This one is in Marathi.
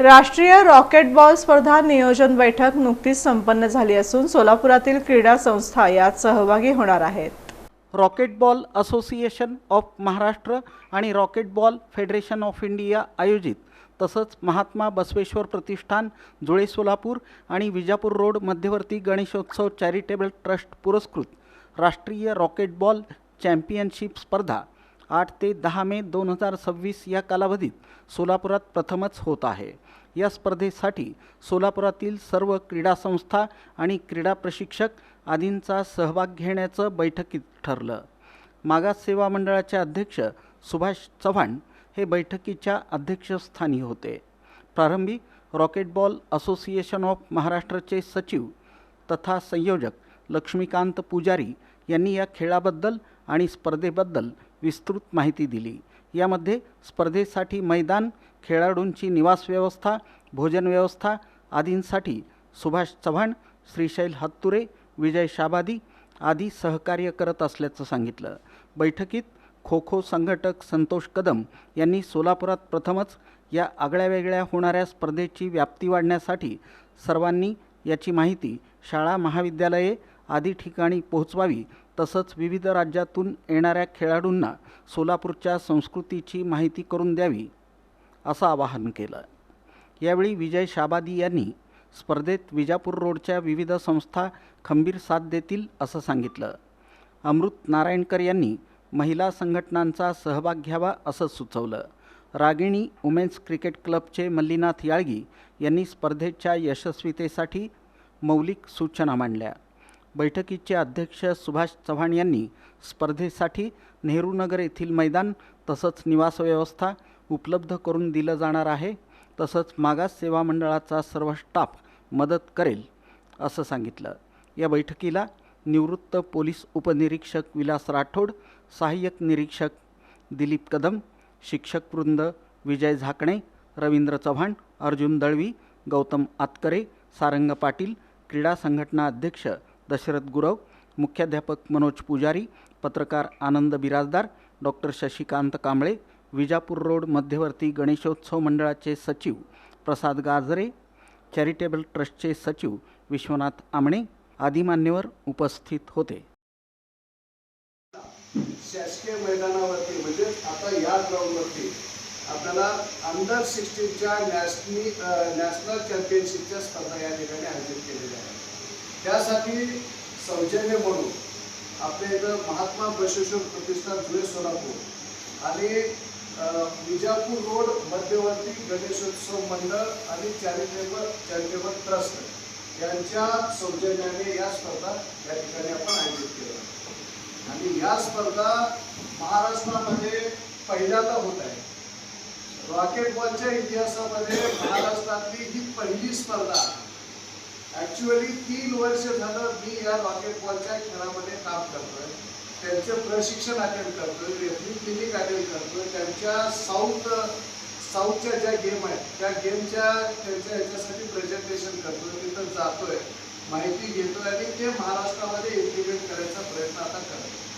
राष्ट्रीय रॉकेटबॉल स्पर्धा नियोजन बैठक नुकतीच संपन्न झाली असून सोलापुरातील क्रीडा संस्था यात सहभागी होणार आहेत। रॉकेटबॉल असोसिएशन ऑफ महाराष्ट्र आणि रॉकेटबॉल फेडरेशन ऑफ इंडिया आयोजित तसंच महात्मा बसवेश्वर प्रतिष्ठान जुळे सोलापूर आणि विजापूर रोड मध्यवर्ती गणेशोत्सव चॅरिटेबल ट्रस्ट पुरस्कृत राष्ट्रीय रॉकेटबॉल चॅम्पियनशिप स्पर्धा 8 ते 10 मे 2026 या कालावधीत सोलापुरात प्रथमच होत आहे। या स्पर्धेसाठी सोलापुरातील सर्व क्रीडा संस्था आणि क्रीडा प्रशिक्षक आदींचा सहभाग घेण्याचं बैठकीत ठरलं। मागास सेवा मंडळाचे अध्यक्ष सुभाष चव्हाण हे बैठकीच्या अध्यक्षस्थानी होते। प्रारंभी रॉकेटबॉल असोसिएशन ऑफ महाराष्ट्रचे सचिव तथा संयोजक लक्ष्मीकांत पुजारी यांनी या खेळाबद्दल आणि स्पर्धेबद्दल विस्तृत माहिती दिली। यामध्ये स्पर्धेसाठी मैदान, खेळाडूंची निवास व्यवस्था, भोजन व्यवस्था आदींसाठी सुभाष चव्हाण, श्रीशैल हत्तुरे, विजय शाबादी आदी सहकार्य करत असल्याचं सांगितलं। बैठकीत खो खो संघटक संतोष कदम यांनी सोलापुरात प्रथमच या आगळ्यावेगळ्या होणाऱ्या स्पर्धेची व्याप्ती वाढण्यासाठी सर्वांनी याची माहिती शाळा, महाविद्यालये आदी ठिकाणी पोहोचवावी, तसंच विविध राज्यातून येणाऱ्या खेळाडूंना सोलापूरच्या संस्कृतीची माहिती करून द्यावी असं आवाहन केलं। यावेळी विजय शाबादी यांनी स्पर्धेत विजापूर रोडच्या विविध संस्था खंबीर साथ देतील असं सांगितलं। अमृत नारायणकर यांनी महिला संघटनांचा सहभाग घ्यावा असं सुचवलं। रागिणी वुमेन्स क्रिकेट क्लबचे मल्लीनाथ याळगी यांनी स्पर्धेच्या यशस्वीतेसाठी मौलिक सूचना मांडल्या। बैठकीचे अध्यक्ष सुभाष चव्हाण यांनी स्पर्धेसाठी नेहरूनगर येथील मैदान तसंच निवास व्यवस्था उपलब्ध करून दिलं जाणार आहे, तसंच मागास सेवा मंडळाचा सर्व स्टाफ मदत करेल असं सांगितलं। या बैठकीला निवृत्त पोलीस उपनिरीक्षक विलास राठोड, सहाय्यक निरीक्षक दिलीप कदम, शिक्षक वृंद विजय झाकणे, रवींद्र चव्हाण, अर्जुन दळवी, गौतम आतकरे, सारंग पाटील, क्रीडा संघटना अध्यक्ष दशरथ गुरव, मुख्याध्यापक मनोज पुजारी, पत्रकार आनंद बिराजदार, डॉक्टर शशिकांत कांबळे, विजापूर रोड मध्यवर्ती गणेशोत्सव मंडळाचे सचिव प्रसाद गाजरे, चॅरिटेबल ट्रस्टचे सचिव विश्वनाथ आमणे आदी मान्यवर उपस्थित होते। शासकीय मैदानावरती म्हणजे आता या ग्राउंडवरती आपल्याला अंडर 16च्या नॅशनल चॅम्पियनशिपच्या स्पर्धा या ठिकाणी आयोजित केलेल्या आहेत। त्यासाठी सौजन्य म्हणून आपल्या इथं महात्मा बसवेश्वर प्रतिष्ठान जुळे सोलापूर आणि विजापूर रोड मध्यवर्ती गणेशोत्सव मंडळ आणि चॅरिटेबल ट्रस्ट यांच्या सौजन्याने या स्पर्धा या ठिकाणी आपण आयोजित केल्या आणि या स्पर्धा महाराष्ट्रामध्ये पहिल्यांदा होत आहे। रॉकेटबॉलच्या इतिहासामध्ये महाराष्ट्रातली ही पहिली स्पर्धा। ॲक्च्युअली 3 वर्ष झालं मी या रॉकेटबॉलच्या खेळामध्ये काम करतोय, त्यांचे प्रशिक्षण अटेंड करतोय, रेफरी क्लिनिक अटेंड करतोय, त्यांच्या साऊथच्या ज्या गेम आहेत त्या गेमच्या त्यांच्या ह्याच्यासाठी प्रेझेंटेशन करतोय, तिथं जातोय, माहिती घेतोय आणि ते महाराष्ट्रामध्ये इम्प्लिमेंट करायचा प्रयत्न आता करतोय।